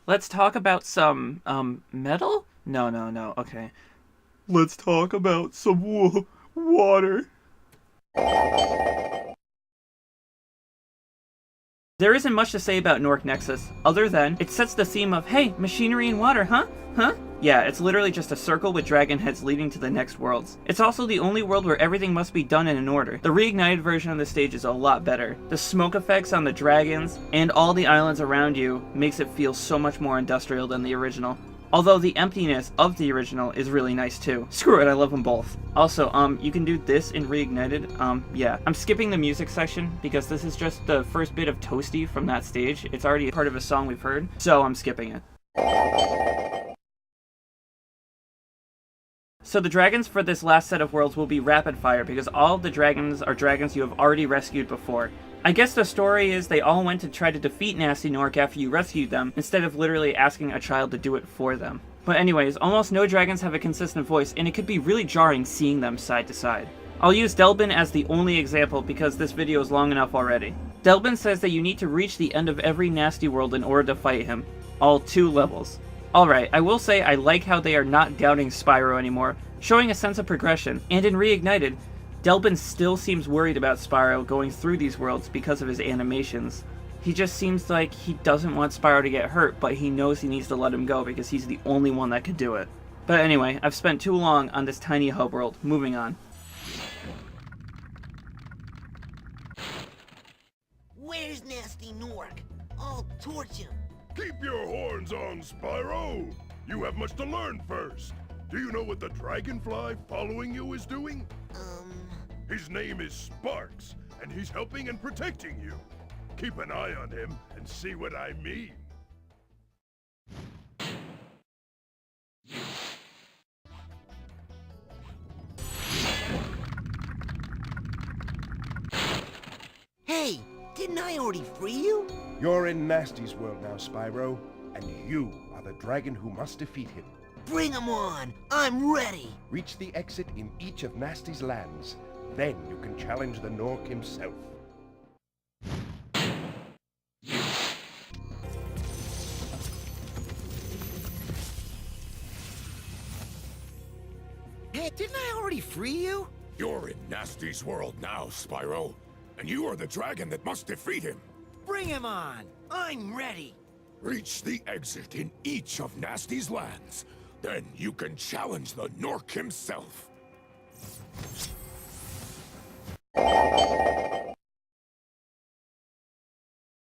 Let's talk about some, metal? No, no, no, okay. Let's talk about some water. There isn't much to say about Gnorc Nexus, other than it sets the theme of, hey, machinery and water, huh? Huh? Yeah, it's literally just a circle with dragon heads leading to the next worlds. It's also the only world where everything must be done in an order. The reignited version of the stage is a lot better. The smoke effects on the dragons, and all the islands around you, makes it feel so much more industrial than the original. Although the emptiness of the original is really nice too. Screw it, I love them both. Also, you can do this in Reignited. Yeah. I'm skipping the music section because this is just the first bit of Toasty from that stage. It's already part of a song we've heard, so I'm skipping it. So the dragons for this last set of worlds will be rapid fire because all of the dragons are dragons you have already rescued before. I guess the story is they all went to try to defeat Nasty Gnorc after you rescued them, instead of literally asking a child to do it for them. But anyways, almost no dragons have a consistent voice, and it could be really jarring seeing them side to side. I'll use Delbin as the only example because this video is long enough already. Delbin says that you need to reach the end of every Nasty world in order to fight him. All 2 levels. Alright, I will say I like how they are not doubting Spyro anymore, showing a sense of progression, and in Reignited, Delbin still seems worried about Spyro going through these worlds because of his animations. He just seems like he doesn't want Spyro to get hurt, but he knows he needs to let him go because he's the only one that could do it. But anyway, I've spent too long on this tiny hub world. Moving on. Where's Nasty Gnorc? I'll torch him. Keep your horns on, Spyro! You have much to learn first. Do you know what the dragonfly following you is doing? His name is Sparks, and he's helping and protecting you. Keep an eye on him and see what I mean. Hey, didn't I already free you? You're in Nasty's world now, Spyro, and you are the dragon who must defeat him. Bring him on! I'm ready! Reach the exit in each of Nasty's lands. Then you can challenge the Gnorc himself. Hey, didn't I already free you? You're in Nasty's world now, Spyro. And you are the dragon that must defeat him. Bring him on! I'm ready! Reach the exit in each of Nasty's lands. Then you can challenge the Gnorc himself.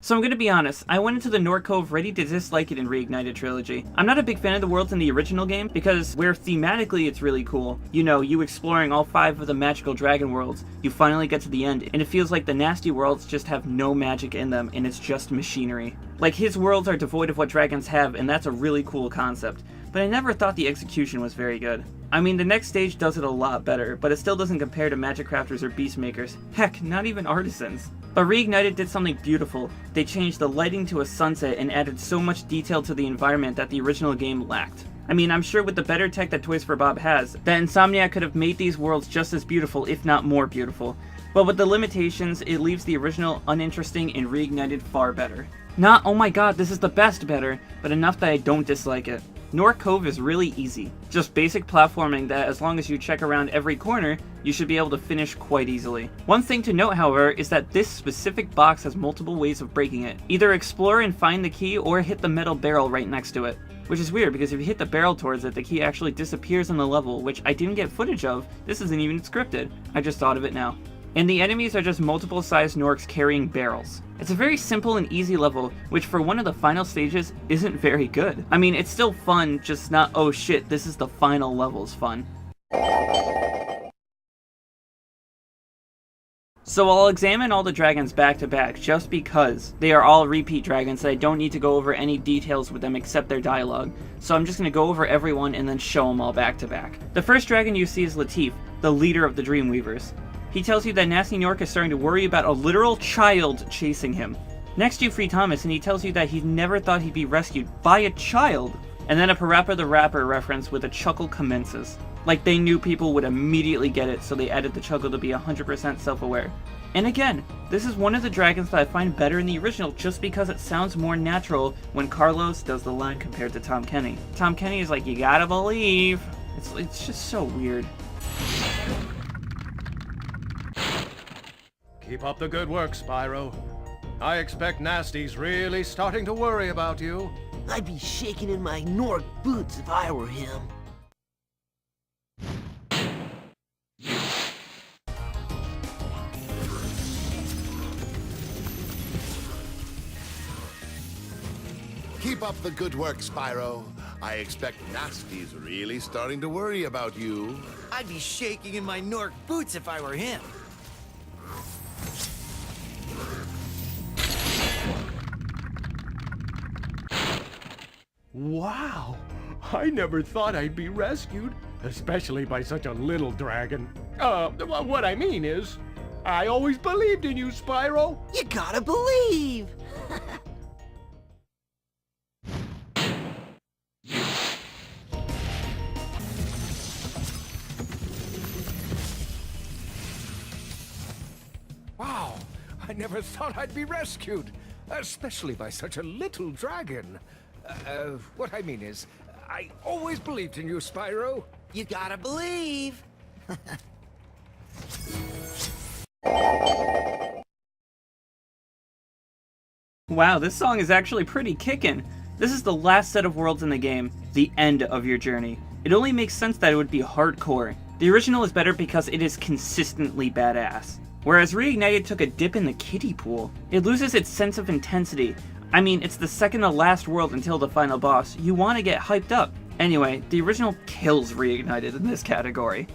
So I'm gonna be honest, I went into the Gnorc Cove ready to dislike it in Reignited Trilogy. I'm not a big fan of the worlds in the original game, because where thematically it's really cool, you know, you exploring all 5 of the magical dragon worlds, you finally get to the end, and it feels like the Nasty worlds just have no magic in them, and it's just machinery. Like, his worlds are devoid of what dragons have, and that's a really cool concept, but I never thought the execution was very good. I mean, the next stage does it a lot better, but it still doesn't compare to Magic Crafters or Beast Makers. Heck, not even Artisans. But Reignited did something beautiful. They changed the lighting to a sunset and added so much detail to the environment that the original game lacked. I mean, I'm sure with the better tech that Toys for Bob has, that Insomniac could have made these worlds just as beautiful, if not more beautiful. But with the limitations, it leaves the original uninteresting and Reignited far better. Not, oh my god, this is the best better, but enough that I don't dislike it. Gnorc Cove is really easy. Just basic platforming that, as long as you check around every corner, you should be able to finish quite easily. One thing to note, however, is that this specific box has multiple ways of breaking it. Either explore and find the key, or hit the metal barrel right next to it. Which is weird, because if you hit the barrel towards it, the key actually disappears on the level, which I didn't get footage of. This isn't even scripted. I just thought of it now. And the enemies are just multiple sized Gnorcs carrying barrels. It's a very simple and easy level, which for one of the final stages isn't very good. I mean, it's still fun, just not, oh shit, this is the final level's fun. So I'll examine all the dragons back to back, just because they are all repeat dragons that I don't need to go over any details with them except their dialogue. So I'm just going to go over everyone and then show them all back to back. The first dragon you see is Latif, the leader of the Dreamweavers. He tells you that Nasty Gnorc is starting to worry about a literal child chasing him. Next you free Thomas and he tells you that he never thought he'd be rescued by a child. And then a Parappa the Rapper reference with a chuckle commences. Like they knew people would immediately get it, so they added the chuckle to be 100% self-aware. And again, this is one of the dragons that I find better in the original just because it sounds more natural when Carlos does the line compared to Tom Kenny. Tom Kenny is like, you gotta believe. It's just so weird. Keep up the good work, Spyro. I expect Nasty's really starting to worry about you. I'd be shaking in my Gnorc boots if I were him. Keep up the good work, Spyro. I expect Nasty's really starting to worry about you. I'd be shaking in my Gnorc boots if I were him. Wow! I never thought I'd be rescued, especially by such a little dragon. What I mean is, I always believed in you, Spyro. You gotta believe! Wow, I never thought I'd be rescued, especially by such a little dragon. What I mean is, I always believed in you, Spyro. You gotta believe! Wow, this song is actually pretty kickin'. This is the last set of worlds in the game, the end of your journey. It only makes sense that it would be hardcore. The original is better because it is consistently badass. Whereas Reignited took a dip in the kiddie pool. It loses its sense of intensity. I mean, it's the second to last world until the final boss. You want to get hyped up. Anyway, the original kills Reignited in this category.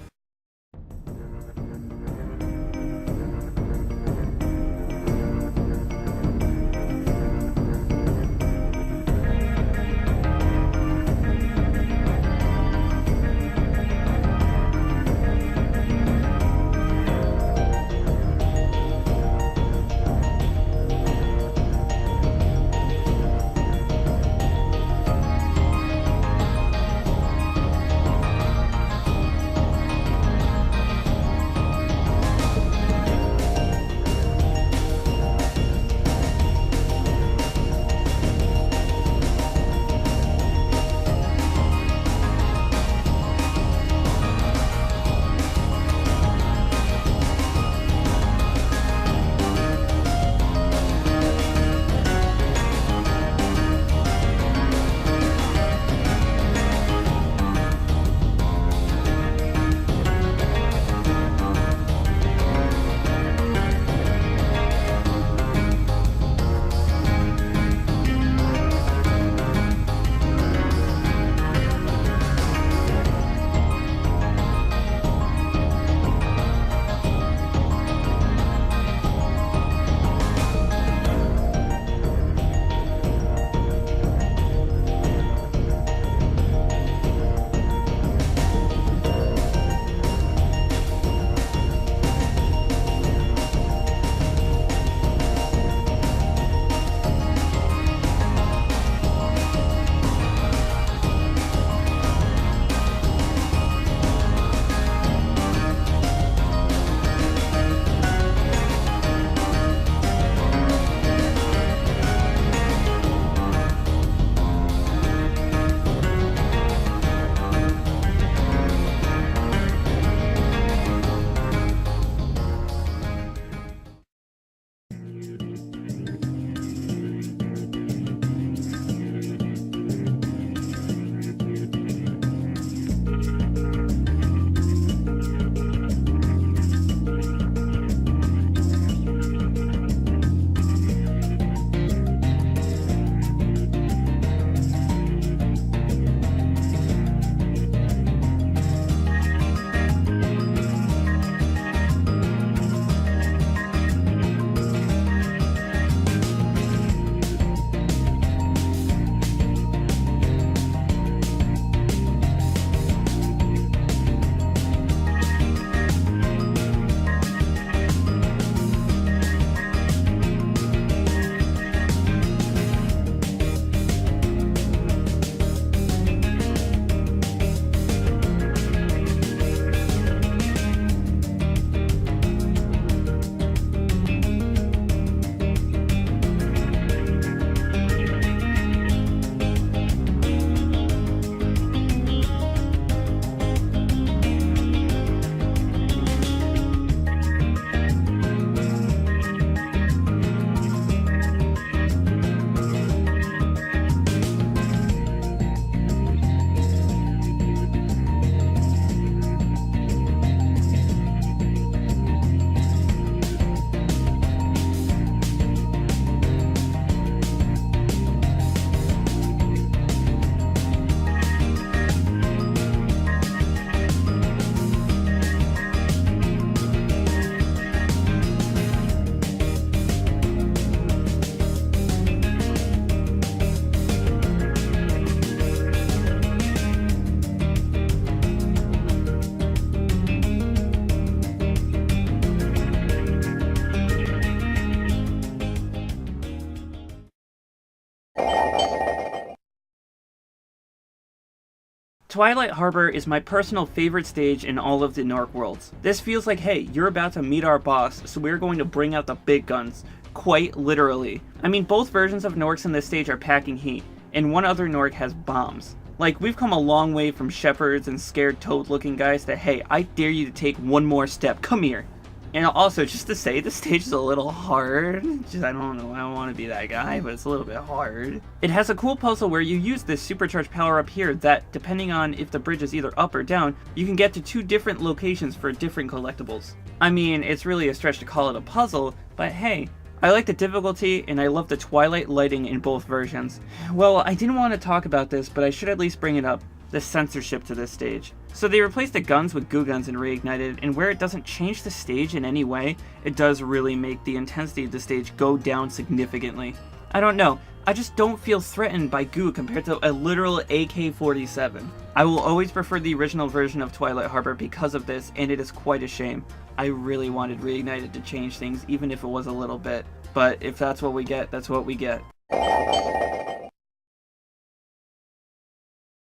Twilight Harbor is my personal favorite stage in all of the Gnorc worlds. This feels like, hey, you're about to meet our boss, so we're going to bring out the big guns. Quite literally. I mean, both versions of Gnorcs in this stage are packing heat, and one other Gnorc has bombs. Like, we've come a long way from shepherds and scared toad-looking guys to, hey, I dare you to take one more step, come here. And also, just to say, the stage is a little hard. I don't know, I don't want to be that guy, but it's a little bit hard. It has a cool puzzle where you use this supercharged power up here that, depending on if the bridge is either up or down, you can get to 2 different locations for different collectibles. I mean, it's really a stretch to call it a puzzle, but hey, I like the difficulty, and I love the twilight lighting in both versions. Well, I didn't want to talk about this, but I should at least bring it up. The censorship to this stage. So they replaced the guns with goo guns in Reignited, and where it doesn't change the stage in any way, it does really make the intensity of the stage go down significantly. I don't know, I just don't feel threatened by goo compared to a literal AK-47. I will always prefer the original version of Twilight Harbor because of this, and it is quite a shame. I really wanted Reignited to change things, even if it was a little bit. But if that's what we get, that's what we get.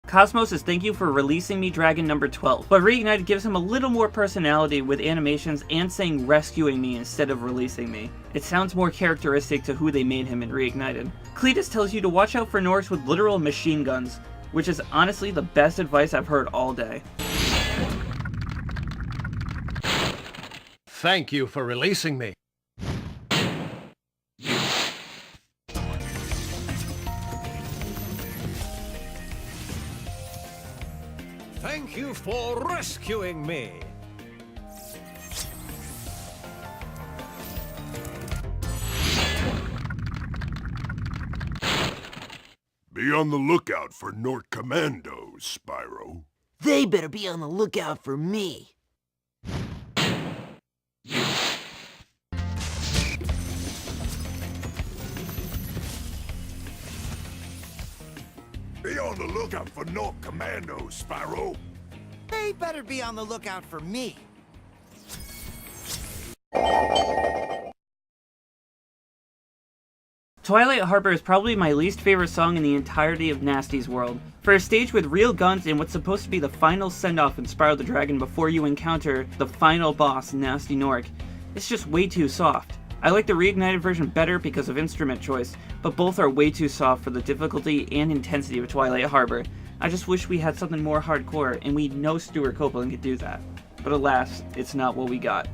Cosmos says thank you for releasing me Dragon number 12, but Reignited gives him a little more personality with animations and saying rescuing me instead of releasing me. It sounds more characteristic to who they made him in Reignited. Cletus tells you to watch out for Gnorcs with literal machine guns, which is honestly the best advice I've heard all day. Thank you for releasing me. Thank you for rescuing me. Be on the lookout for Gnorc commandos, Spyro. They better be on the lookout for me. Be on the lookout for Gnorc commandos, Spyro. They better be on the lookout for me. Twilight Harbor is probably my least favorite song in the entirety of Nasty's world. For a stage with real guns and what's supposed to be the final send-off in Spyro the Dragon before you encounter the final boss, Gnasty Gnorc, it's just way too soft. I like the Reignited version better because of instrument choice, but both are way too soft for the difficulty and intensity of Twilight Harbor. I just wish we had something more hardcore, and we know Stuart Copeland could do that. But alas, it's not what we got.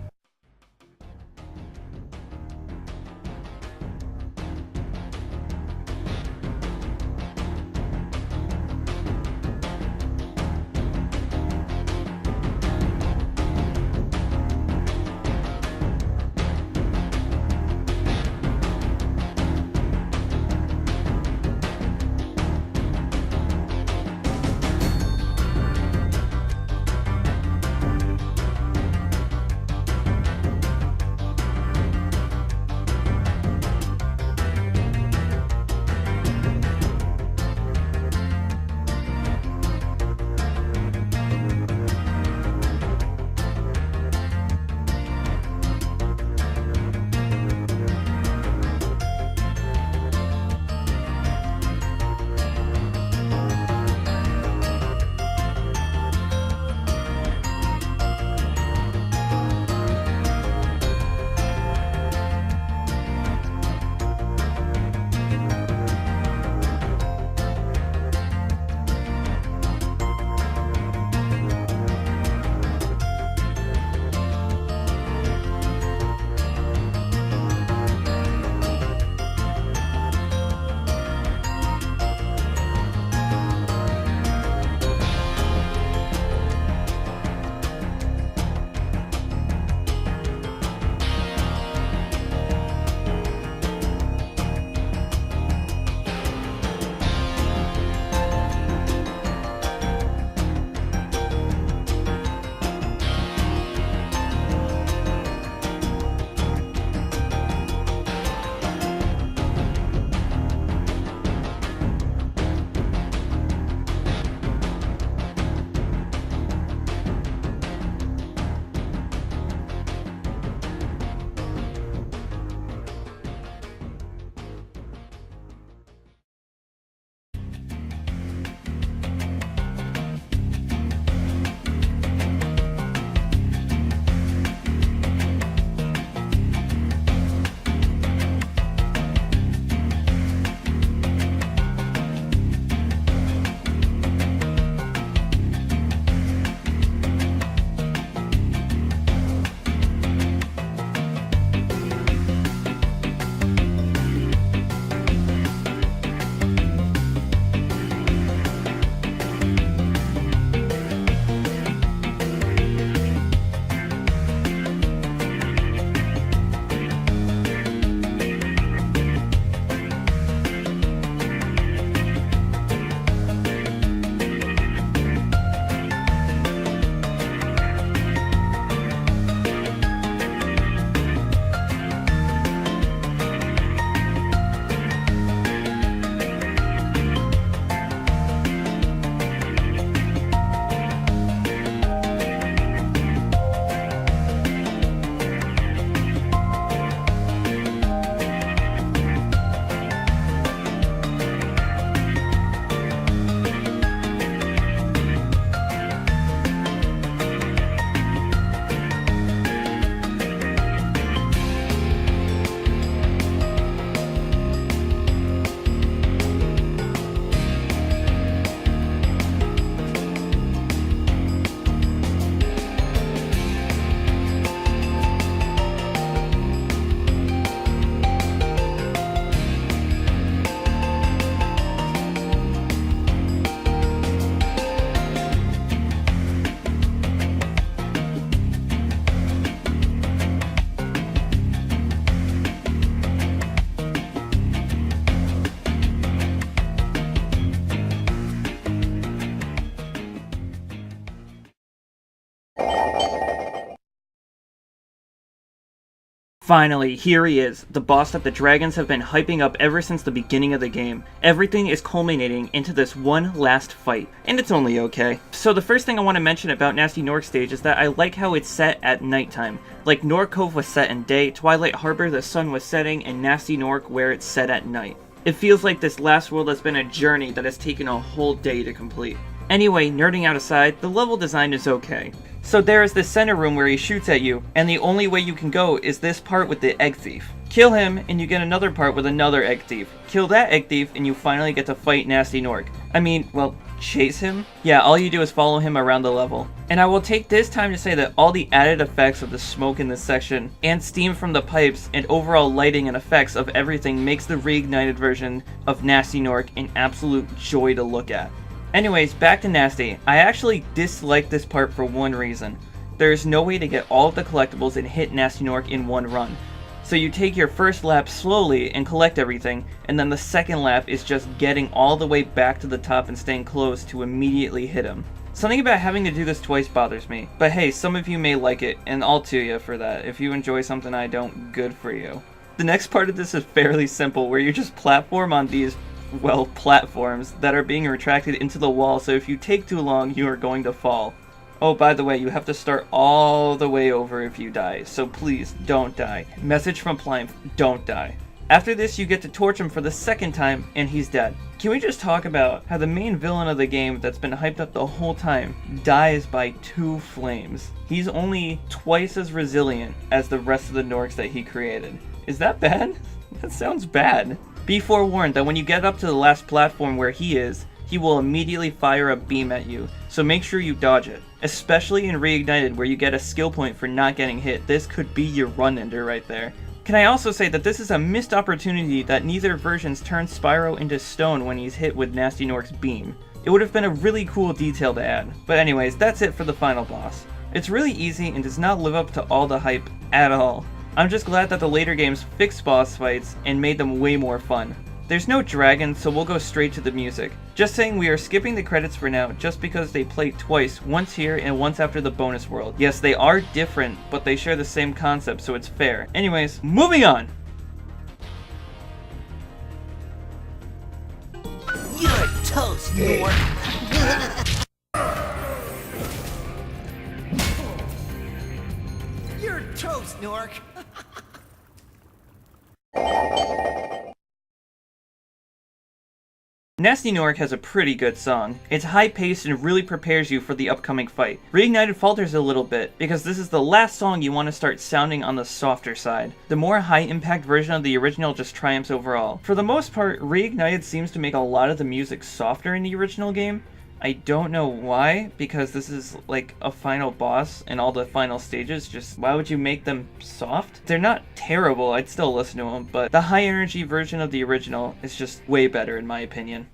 Finally, here he is, the boss that the dragons have been hyping up ever since the beginning of the game. Everything is culminating into this one last fight, and it's only okay. So the first thing I want to mention about Gnasty Gnorc stage is that I like how it's set at nighttime. Like Gnorc Cove was set in day, Twilight Harbor the sun was setting, and Gnasty Gnorc where it's set at night. It feels like this last world has been a journey that has taken a whole day to complete. Anyway, nerding out aside, the level design is okay. So there is this center room where he shoots at you, and the only way you can go is this part with the egg thief. Kill him, and you get another part with another egg thief. Kill that egg thief, and you finally get to fight Gnasty Gnorc. I mean, well, chase him? Yeah, all you do is follow him around the level. And I will take this time to say that all the added effects of the smoke in this section, and steam from the pipes, and overall lighting and effects of everything makes the reignited version of Gnasty Gnorc an absolute joy to look at. Anyways, back to Gnasty. I actually dislike this part for one reason. There is no way to get all of the collectibles and hit Gnasty Gnorc in one run. So you take your first lap slowly and collect everything, and then the second lap is just getting all the way back to the top and staying close to immediately hit him. Something about having to do this twice bothers me, but hey, some of you may like it, and all to you for that. If you enjoy something I don't, good for you. The next part of this is fairly simple, where you just platform on these platforms that are being retracted into the wall, so if you take too long, you are going to fall. Oh, by the way, you have to start all the way over if you die, so please, don't die. Message from Plimepf, don't die. After this, you get to torch him for the second time, and he's dead. Can we just talk about how the main villain of the game that's been hyped up the whole time dies by 2 flames? He's only twice as resilient as the rest of the Gnorcs that he created. Is that bad? That sounds bad. Be forewarned that when you get up to the last platform where he is, he will immediately fire a beam at you, so make sure you dodge it. Especially in Reignited where you get a skill point for not getting hit, this could be your run ender right there. Can I also say that this is a missed opportunity that neither versions turn Spyro into stone when he's hit with Gnasty Gnorc's beam. It would have been a really cool detail to add. But anyways, that's it for the final boss. It's really easy and does not live up to all the hype at all. I'm just glad that the later games fixed boss fights and made them way more fun. There's no dragon, so we'll go straight to the music. Just saying we are skipping the credits for now just because they play twice, once here and once after the bonus world. Yes, they are different, but they share the same concept, so it's fair. Anyways, moving on! You're toast, Gnorc. You're toast, Gnorc. Gnasty Gnorc has a pretty good song. It's high-paced and really prepares you for the upcoming fight. Reignited falters a little bit, because this is the last song you want to start sounding on the softer side. The more high-impact version of the original just triumphs overall. For the most part, Reignited seems to make a lot of the music softer in the original game. I don't know why, because this is like a final boss and all the final stages, just why would you make them soft? They're not terrible, I'd still listen to them, but the high energy version of the original is just way better in my opinion.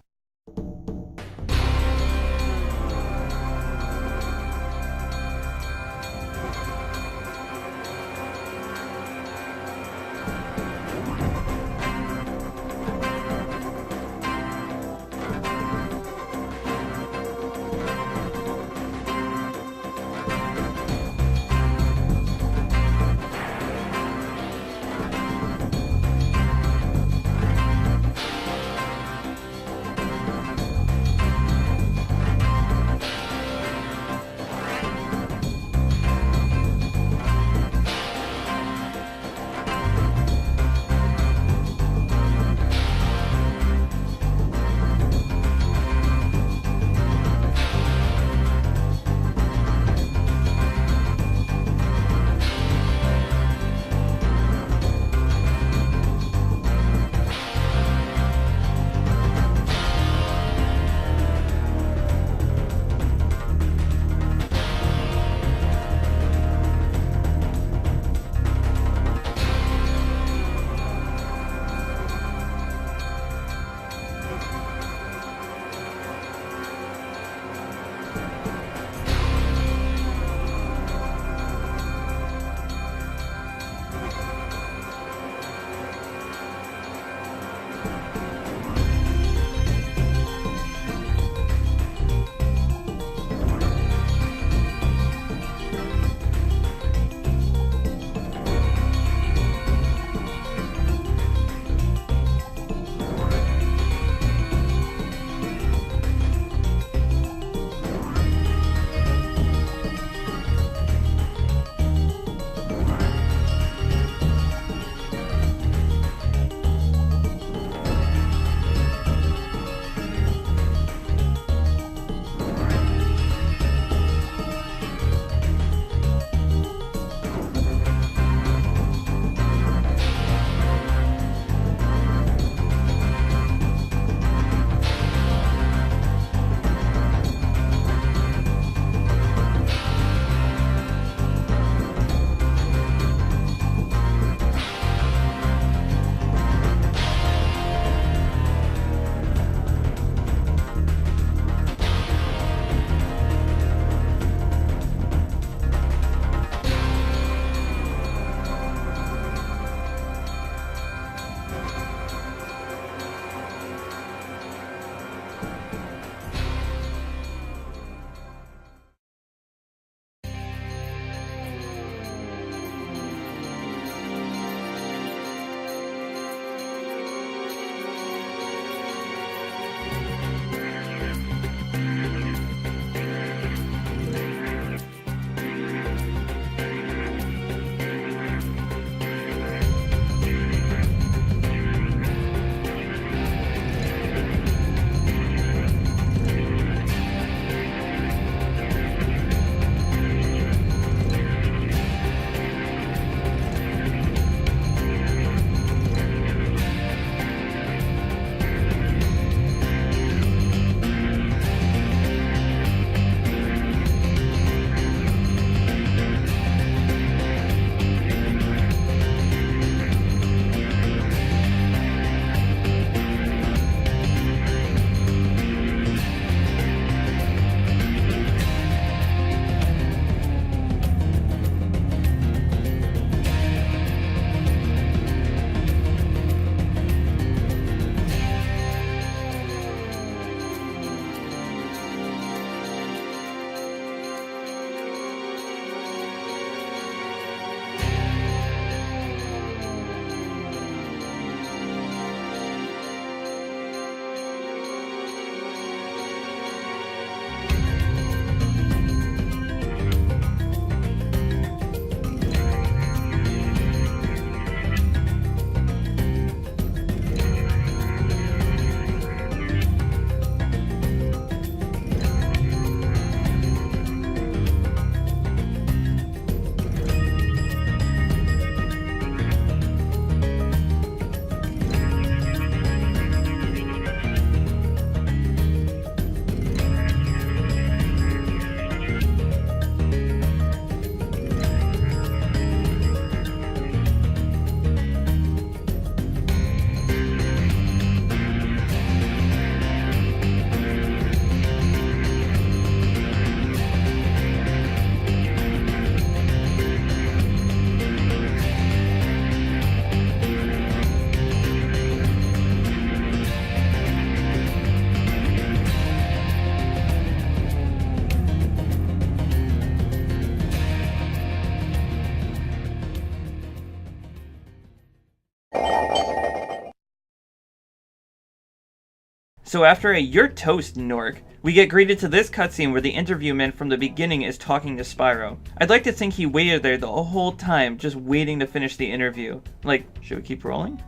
So after a "You're toast, Gnorc," we get greeted to this cutscene where the interviewman from the beginning is talking to Spyro. I'd like to think he waited there the whole time, just waiting to finish the interview. Like, should we keep rolling?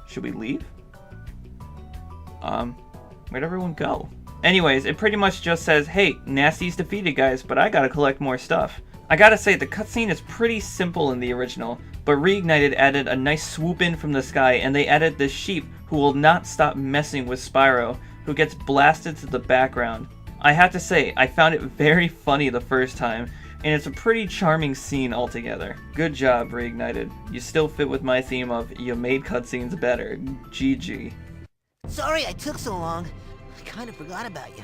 Should we leave? Where'd everyone go? Anyways, it pretty much just says, hey, Nasty's defeated, guys, but I gotta collect more stuff. I gotta say, the cutscene is pretty simple in the original, but Reignited added a nice swoop in from the sky, and they added this sheep who will not stop messing with Spyro, who gets blasted to the background. I have to say, I found it very funny the first time, and it's a pretty charming scene altogether. Good job, Reignited. You still fit with my theme of, you made cutscenes better. GG. Sorry I took so long. I kind of forgot about you.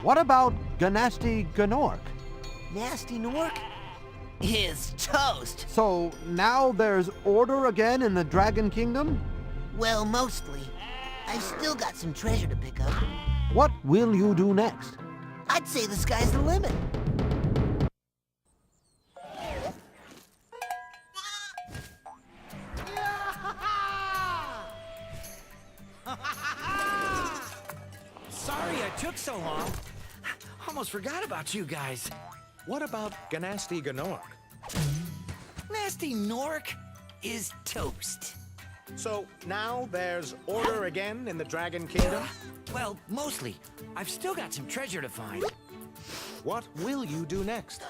What about Gnasty Gnorc? Nasty Gnorc is toast. So now there's order again in the Dragon Kingdom? Well, mostly. I've still got some treasure to pick up. What will you do next? I'd say the sky's the limit. Sorry I took so long. Almost forgot about you guys. What about Gnasty Gnorc? Nasty Gnorc is toast. So now there's order again in the Dragon Kingdom? Well, mostly. I've still got some treasure to find. What will you do next?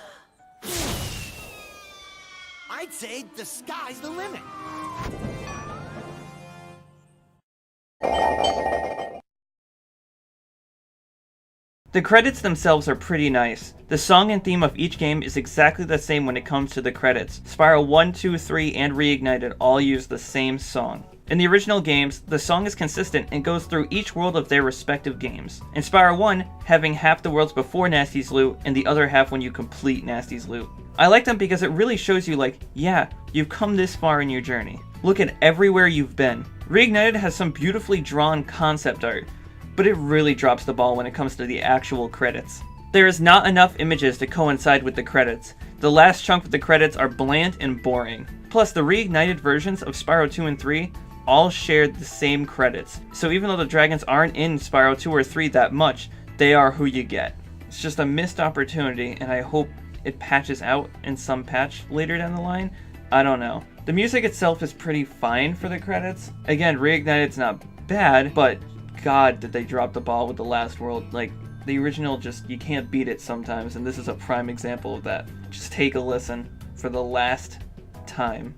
I'd say the sky's the limit. The credits themselves are pretty nice. The song and theme of each game is exactly the same when it comes to the credits. Spyro 1, 2, 3, and Reignited all use the same song. In the original games, the song is consistent and goes through each world of their respective games. In Spyro 1, having half the worlds before Nasty's loot and the other half when you complete Nasty's loot. I like them because it really shows you like, yeah, you've come this far in your journey. Look at everywhere you've been. Reignited has some beautifully drawn concept art, but it really drops the ball when it comes to the actual credits. There is not enough images to coincide with the credits. The last chunk of the credits are bland and boring. Plus, the Reignited versions of Spyro 2 and 3 all shared the same credits. So even though the dragons aren't in Spyro 2 or 3 that much, they are who you get. It's just a missed opportunity, and I hope it patches out in some patch later down the line. I don't know. The music itself is pretty fine for the credits. Again, Reignited's not bad, but God, did they drop the ball with the last world. Like, the original just, you can't beat it sometimes, and this is a prime example of that. Just take a listen for the last time.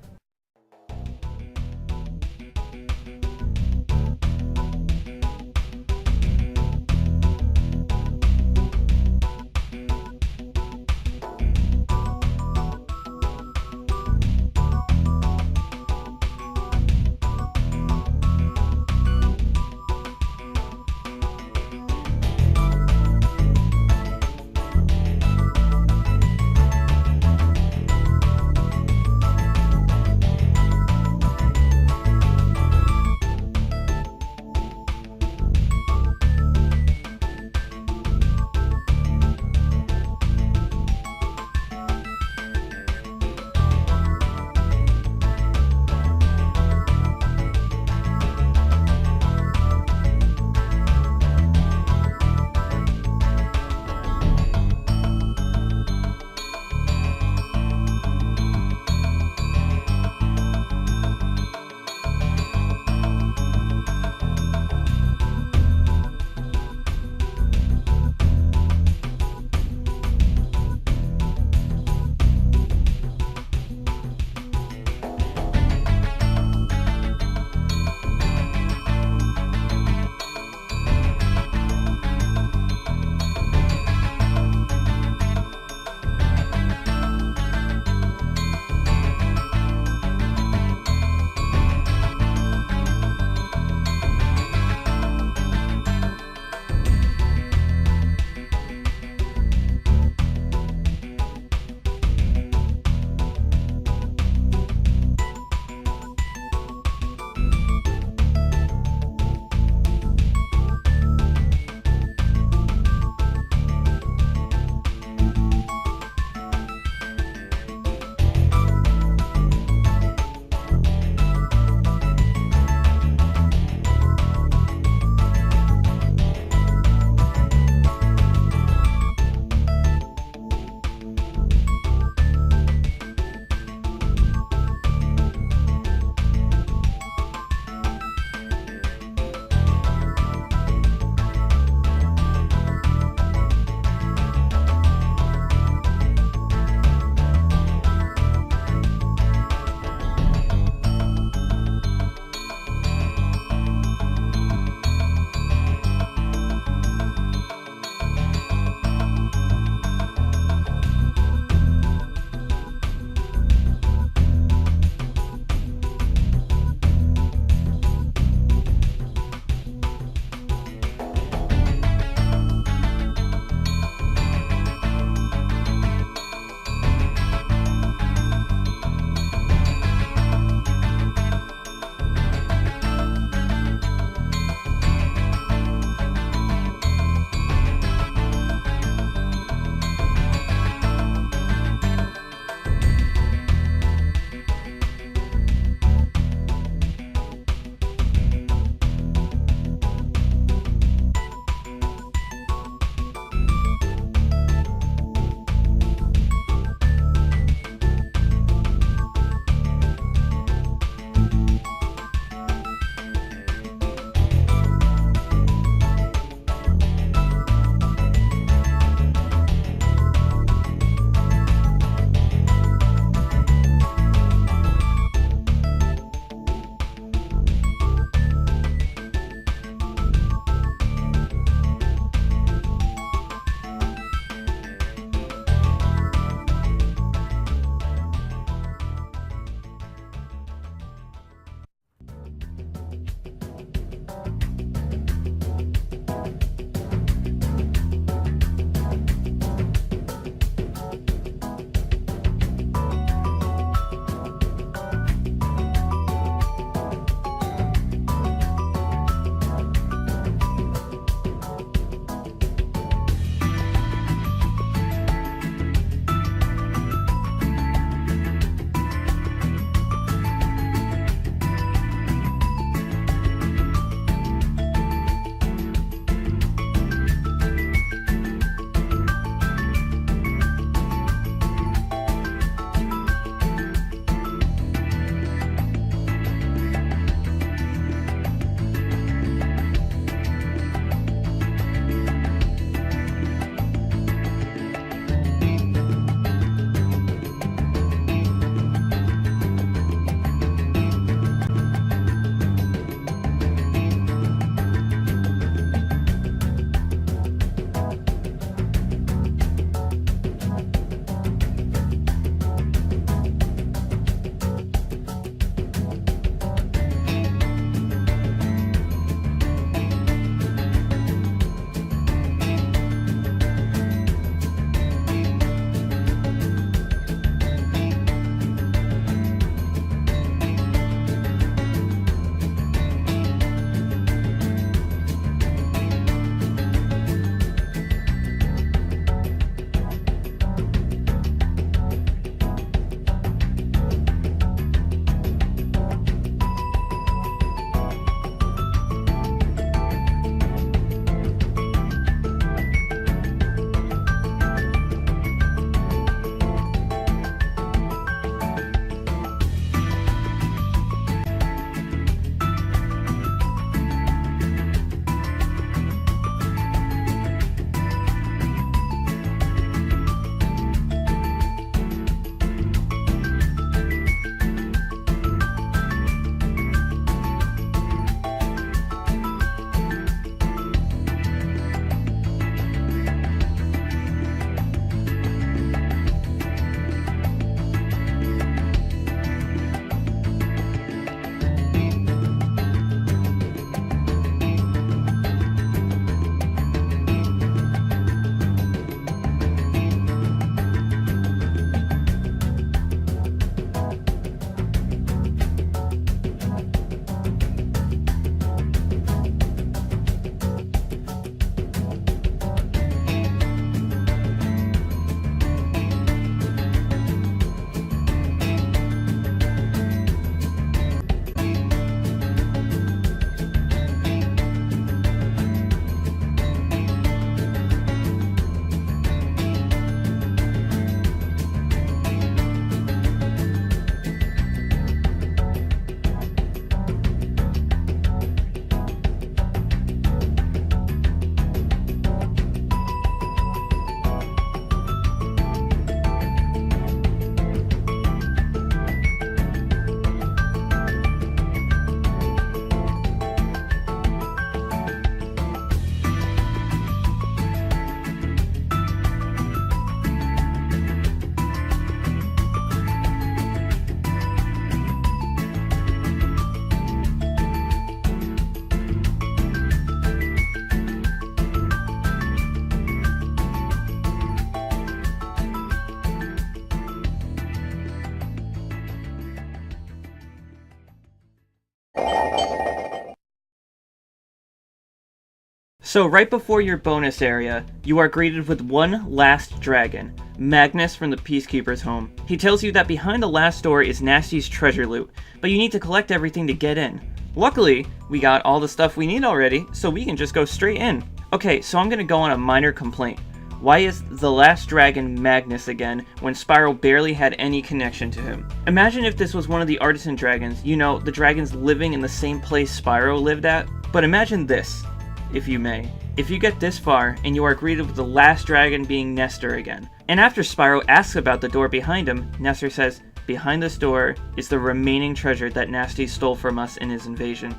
So right before your bonus area, you are greeted with one last dragon, Magnus from the Peacekeeper's home. He tells you that behind the last door is Nasty's treasure loot, but you need to collect everything to get in. Luckily, we got all the stuff we need already, so we can just go straight in. Okay, so I'm gonna go on a minor complaint. Why is the last dragon Magnus again when Spyro barely had any connection to him? Imagine if this was one of the artisan dragons, you know, the dragons living in the same place Spyro lived at. But imagine this, if you may. If you get this far, and you are greeted with the last dragon being Nestor again. And after Spyro asks about the door behind him, Nestor says, behind this door is the remaining treasure that Nasty stole from us in his invasion.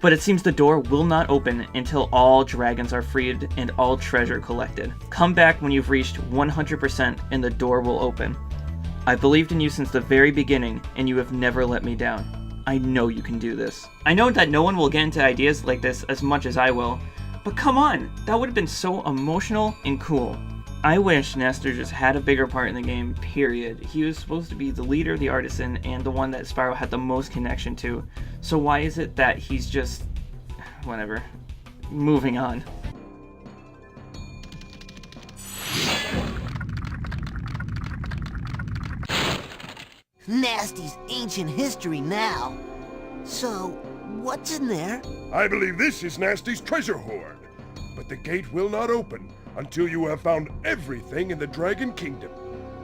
But it seems the door will not open until all dragons are freed and all treasure collected. Come back when you've reached 100% and the door will open. I believed in you since the very beginning, and you have never let me down. I know you can do this. I know that no one will get into ideas like this as much as I will, but come on, that would have been so emotional and cool. I wish Nestor just had a bigger part in the game, period. He was supposed to be the leader of the artisan and the one that Spyro had the most connection to. So why is it that he's just... whatever. Moving on. Nasty's ancient history now. So, what's in there? I believe this is Nasty's treasure hoard. But the gate will not open until you have found everything in the Dragon Kingdom.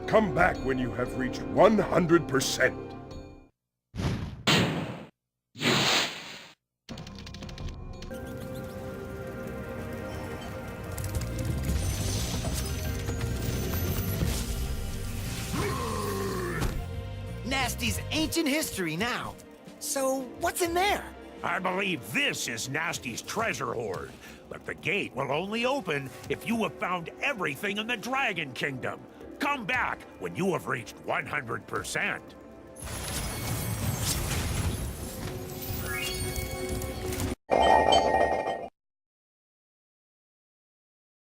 Come back when you have reached 100%. Nasty's ancient history now. So, what's in there? I believe this is Nasty's treasure hoard, but the gate will only open if you have found everything in the Dragon Kingdom. Come back when you have reached 100%.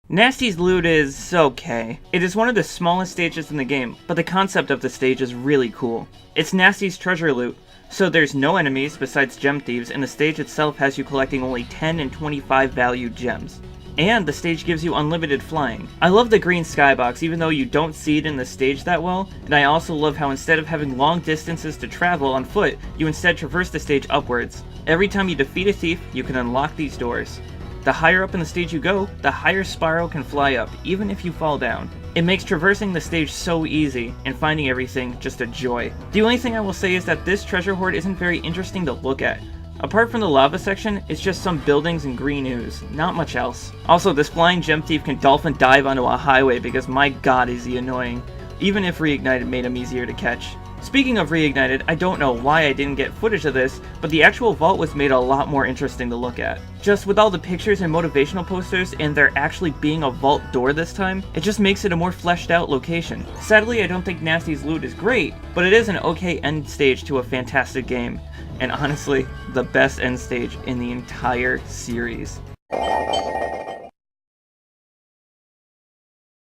Nasty's loot is okay. It is one of the smallest stages in the game, but the concept of the stage is really cool. It's Nasty's treasure loot, so there's no enemies besides gem thieves, and the stage itself has you collecting only 10 and 25 valued gems. And the stage gives you unlimited flying. I love the green skybox, even though you don't see it in the stage that well, and I also love how instead of having long distances to travel on foot, you instead traverse the stage upwards. Every time you defeat a thief, you can unlock these doors. The higher up in the stage you go, the higher Spyro can fly up, even if you fall down. It makes traversing the stage so easy, and finding everything just a joy. The only thing I will say is that this treasure hoard isn't very interesting to look at. Apart from the lava section, it's just some buildings and green ooze, not much else. Also, this flying gem thief can dolphin dive onto a highway because my god is he annoying, even if Reignited made him easier to catch. Speaking of Reignited, I don't know why I didn't get footage of this, but the actual vault was made a lot more interesting to look at. Just with all the pictures and motivational posters and there actually being a vault door this time, it just makes it a more fleshed out location. Sadly, I don't think Nasty's loot is great, but it is an okay end stage to a fantastic game. And honestly, the best end stage in the entire series.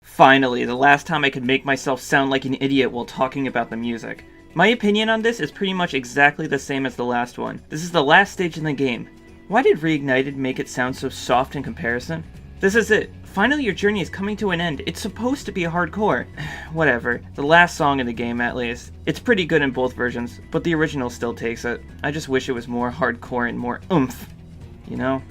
Finally, the last time I could make myself sound like an idiot while talking about the music. My opinion on this is pretty much exactly the same as the last one. This is the last stage in the game. Why did Reignited make it sound so soft in comparison? This is it. Finally your journey is coming to an end. It's supposed to be hardcore. Whatever. The last song in the game, at least. It's pretty good in both versions, but the original still takes it. I just wish it was more hardcore and more oomph. You know?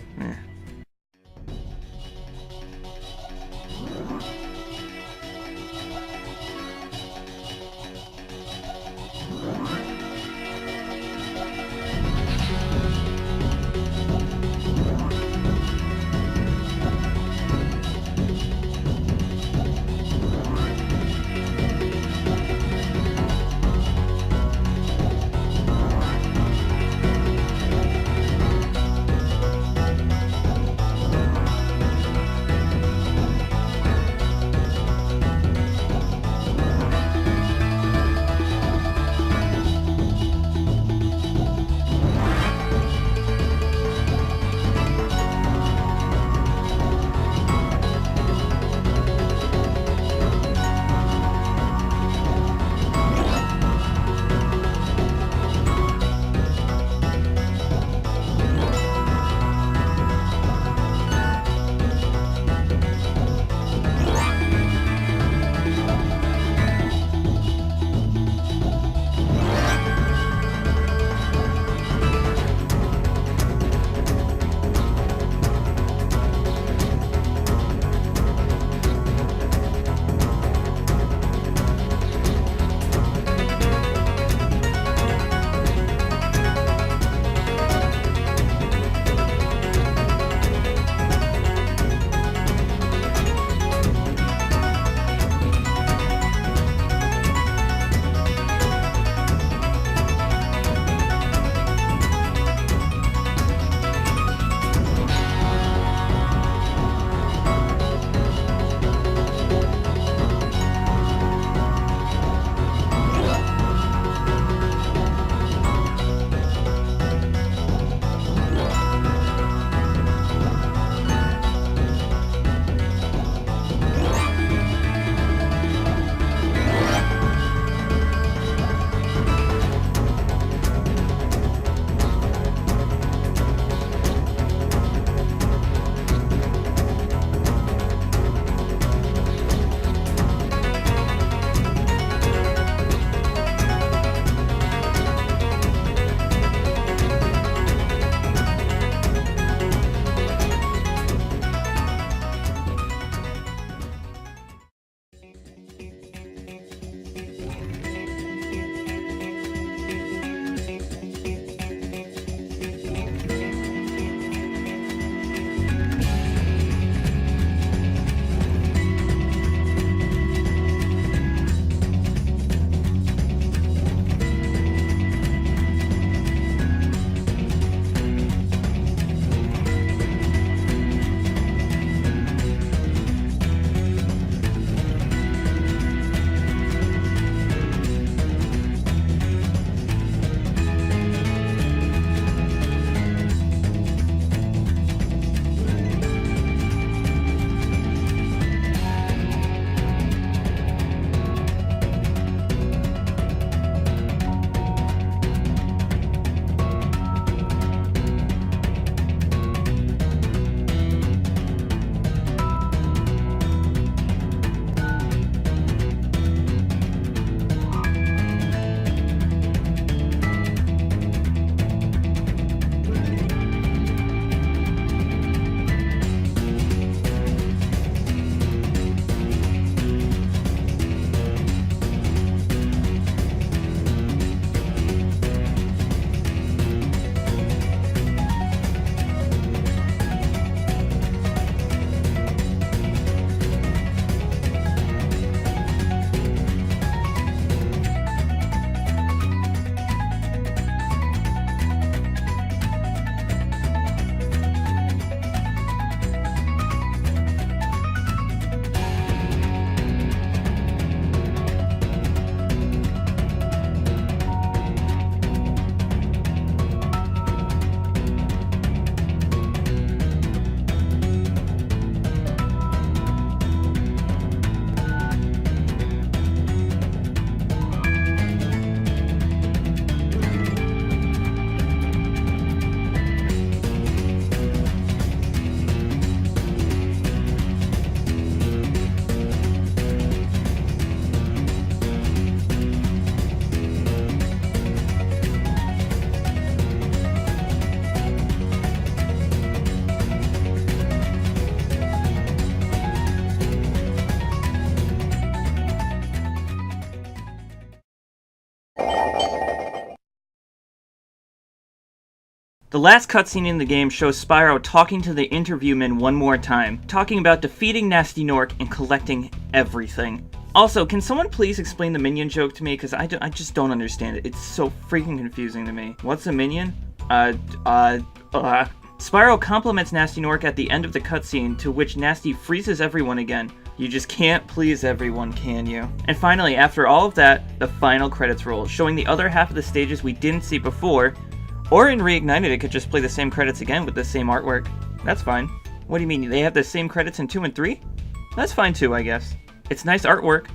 The last cutscene in the game shows Spyro talking to the interviewman one more time, talking about defeating Nasty Gnorc and collecting everything. Also, can someone please explain the minion joke to me, because I just don't understand it. It's so freaking confusing to me. What's a minion? Spyro compliments Nasty Gnorc at the end of the cutscene, to which Nasty freezes everyone again. You just can't please everyone, can you? And finally, after all of that, the final credits roll, showing the other half of the stages we didn't see before. Or in Reignited, it could just play the same credits again with the same artwork. That's fine. What do you mean, they have the same credits in 2 and 3? That's fine too, I guess. It's nice artwork,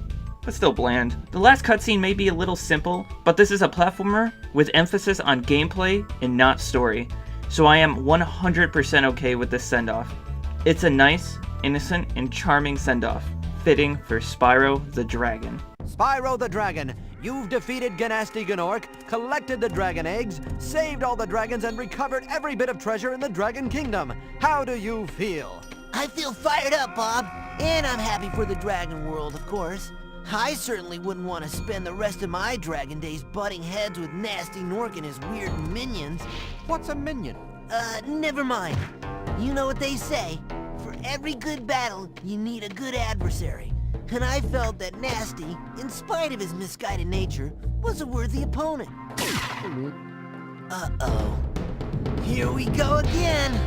but still bland. The last cutscene may be a little simple, but this is a platformer with emphasis on gameplay and not story. So I am 100% okay with this send-off. It's a nice, innocent, and charming send-off, fitting for Spyro the Dragon. Spyro the Dragon, you've defeated Gnasty Gnorc, collected the dragon eggs, saved all the dragons, and recovered every bit of treasure in the Dragon Kingdom. How do you feel? I feel fired up, Bob. And I'm happy for the Dragon World, of course. I certainly wouldn't want to spend the rest of my Dragon days butting heads with Nasty Gnorc and his weird minions. What's a minion? Never mind. You know what they say. For every good battle, you need a good adversary. And I felt that Nasty, in spite of his misguided nature, was a worthy opponent. Uh-oh. Here we go again!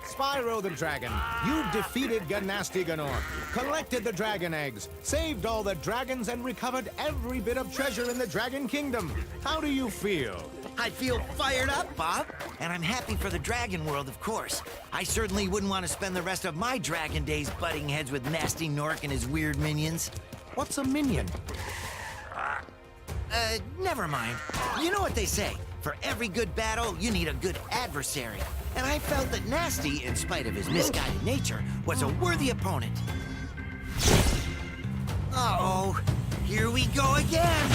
Spyro the Dragon, you defeated Gnasty Gnorc, collected the dragon eggs, saved all the dragons, and recovered every bit of treasure in the Dragon Kingdom. How do you feel? I feel fired up, Bob. And I'm happy for the Dragon World, of course. I certainly wouldn't want to spend the rest of my Dragon days butting heads with Nasty Gnorc and his weird minions. What's a minion? Never mind. You know what they say. For every good battle, you need a good adversary. And I felt that Nasty, in spite of his misguided nature, was a worthy opponent. Uh-oh. Here we go again!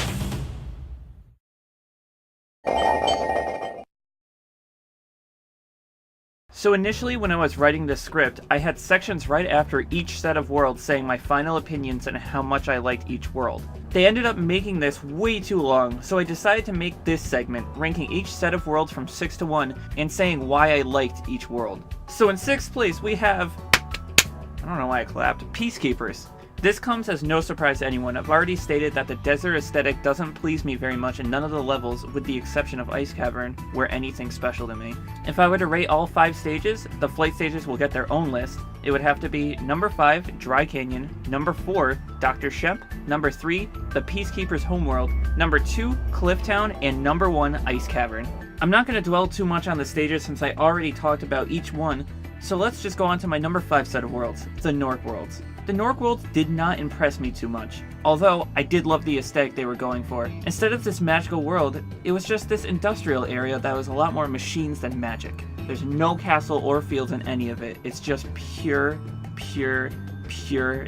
So initially when I was writing this script, I had sections right after each set of worlds saying my final opinions and how much I liked each world. They ended up making this way too long, so I decided to make this segment, ranking each set of worlds from 6 to 1 and saying why I liked each world. So in 6th place we have, I don't know why I clapped, Peacekeepers. This comes as no surprise to anyone. I've already stated that the desert aesthetic doesn't please me very much in none of the levels, with the exception of Ice Cavern, were anything special to me. If I were to rate all 5 stages, the flight stages will get their own list. It would have to be number 5, Dry Canyon, number 4, Dr. Shemp, number 3, the Peacekeeper's Homeworld, number 2, Cliff Town, and number 1, Ice Cavern. I'm not going to dwell too much on the stages since I already talked about each one, so let's just go on to my number 5 set of worlds, the Gnorc worlds. The Gnorc worlds did not impress me too much, although I did love the aesthetic they were going for. Instead of this magical world, it was just this industrial area that was a lot more machines than magic. There's no castle or fields in any of it, it's just pure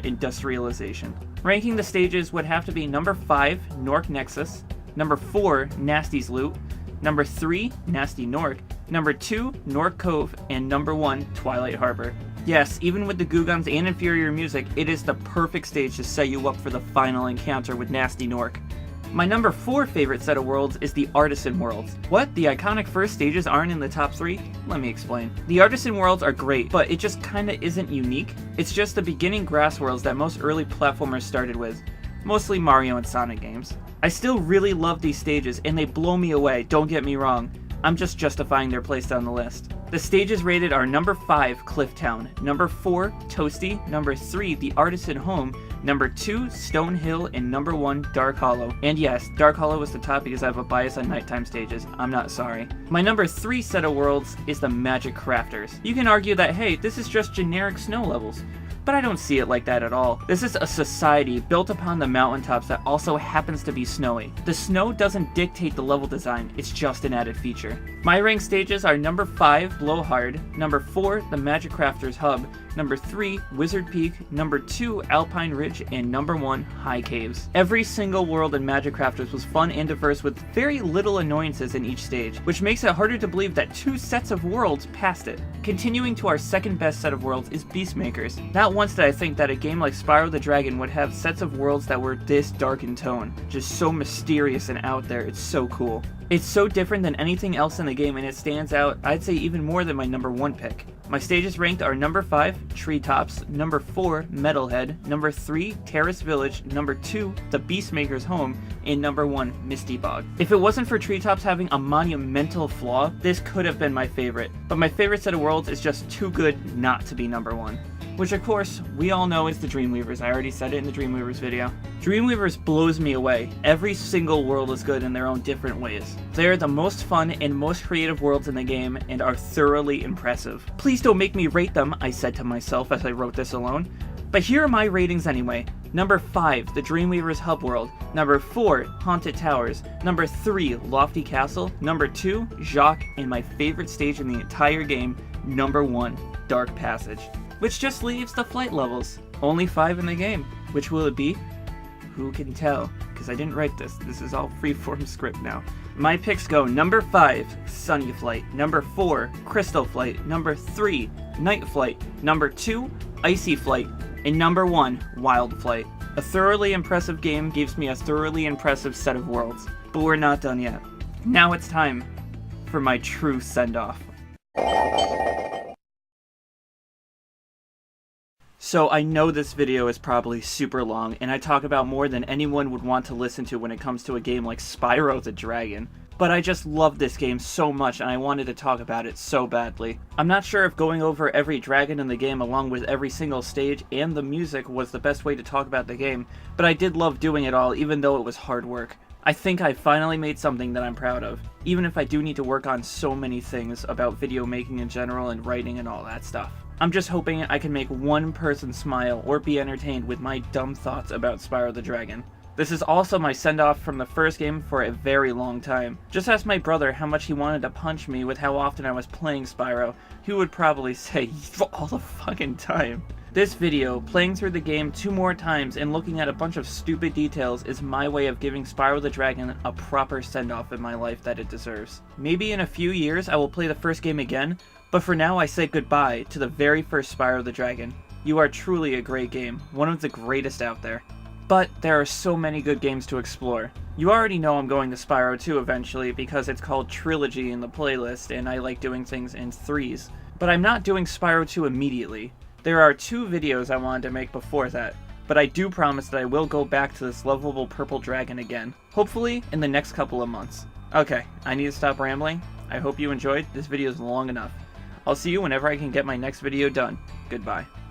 industrialization. Ranking the stages would have to be number 5, Gnorc Nexus, number 4, Nasty's Loot, number 3, Nasty Gnorc, number 2, Gnorc Cove, and number 1, Twilight Harbor. Yes, even with the Goo Guns and inferior music, it is the perfect stage to set you up for the final encounter with Nasty Gnorc. My number 4 favorite set of worlds is the Artisan Worlds. What? The iconic first stages aren't in the top 3? Let me explain. The Artisan Worlds are great, but it just kinda isn't unique. It's just the beginning grass worlds that most early platformers started with. Mostly Mario and Sonic games. I still really love these stages, and they blow me away, don't get me wrong. I'm just justifying their place on the list. The stages rated are number 5, Cliff Town, number 4, Toasty, number 3, The Artisan Home, number 2, Stone Hill, and number 1, Dark Hollow. And yes, Dark Hollow was the top because I have a bias on nighttime stages. I'm not sorry. My number 3 set of worlds is the Magic Crafters. You can argue that, hey, this is just generic snow levels. But I don't see it like that at all. This is a society built upon the mountaintops that also happens to be snowy. The snow doesn't dictate the level design, it's just an added feature. My ranked stages are number 5, Blowhard, number 4, the Magic Crafters Hub, number 3, Wizard Peak, number 2, Alpine Ridge, and number 1, High Caves. Every single world in Magic Crafters was fun and diverse with very little annoyances in each stage, which makes it harder to believe that 2 sets of worlds passed it. Continuing to our second best set of worlds is Beastmakers. Not once did I think that a game like Spyro the Dragon would have sets of worlds that were this dark in tone. Just so mysterious and out there, it's so cool. It's so different than anything else in the game, and it stands out, I'd say, even more than my number 1 pick. My stages ranked are number 5, Treetops, number 4, Metalhead, number 3, Terrace Village, number 2, The Beastmaker's Home, and number 1, Misty Bog. If it wasn't for Treetops having a monumental flaw, this could have been my favorite. But my favorite set of worlds is just too good not to be number 1. Which, of course, we all know is the Dreamweavers. I already said it in the Dreamweavers video. Dreamweavers blows me away. Every single world is good in their own different ways. They are the most fun and most creative worlds in the game and are thoroughly impressive. Please don't make me rate them, I said to myself as I wrote this alone. But here are my ratings anyway. Number 5, the Dreamweavers Hub World. Number 4, Haunted Towers. Number 3, Lofty Castle. Number 2, Jacques. And my favorite stage in the entire game, number 1, Dark Passage. Which just leaves the flight levels. Only 5 in the game. Which will it be? Who can tell? Because I didn't write this. This is all freeform script now. My picks go number 5, Sunny Flight. Number 4, Crystal Flight. Number 3, Night Flight. Number 2, Icy Flight. And number 1, Wild Flight. A thoroughly impressive game gives me a thoroughly impressive set of worlds. But we're not done yet. Now it's time for my true send-off. So I know this video is probably super long, and I talk about more than anyone would want to listen to when it comes to a game like Spyro the Dragon. But I just love this game so much, and I wanted to talk about it so badly. I'm not sure if going over every dragon in the game along with every single stage and the music was the best way to talk about the game, but I did love doing it all even though it was hard work. I think I finally made something that I'm proud of, even if I do need to work on so many things about video making in general and writing and all that stuff. I'm just hoping I can make one person smile or be entertained with my dumb thoughts about Spyro the Dragon. This is also my send-off from the first game for a very long time. Just ask my brother how much he wanted to punch me with how often I was playing Spyro. He would probably say, all the fucking time. This video, playing through the game 2 more times and looking at a bunch of stupid details, is my way of giving Spyro the Dragon a proper send-off in my life that it deserves. Maybe in a few years I will play the first game again, but for now I say goodbye to the very first Spyro the Dragon. You are truly a great game, one of the greatest out there. But there are so many good games to explore. You already know I'm going to Spyro 2 eventually because it's called Trilogy in the playlist and I like doing things in threes. But I'm not doing Spyro 2 immediately. There are 2 videos I wanted to make before that, but I do promise that I will go back to this lovable purple dragon again. Hopefully in the next couple of months. Okay, I need to stop rambling. I hope you enjoyed. This video is long enough. I'll see you whenever I can get my next video done. Goodbye.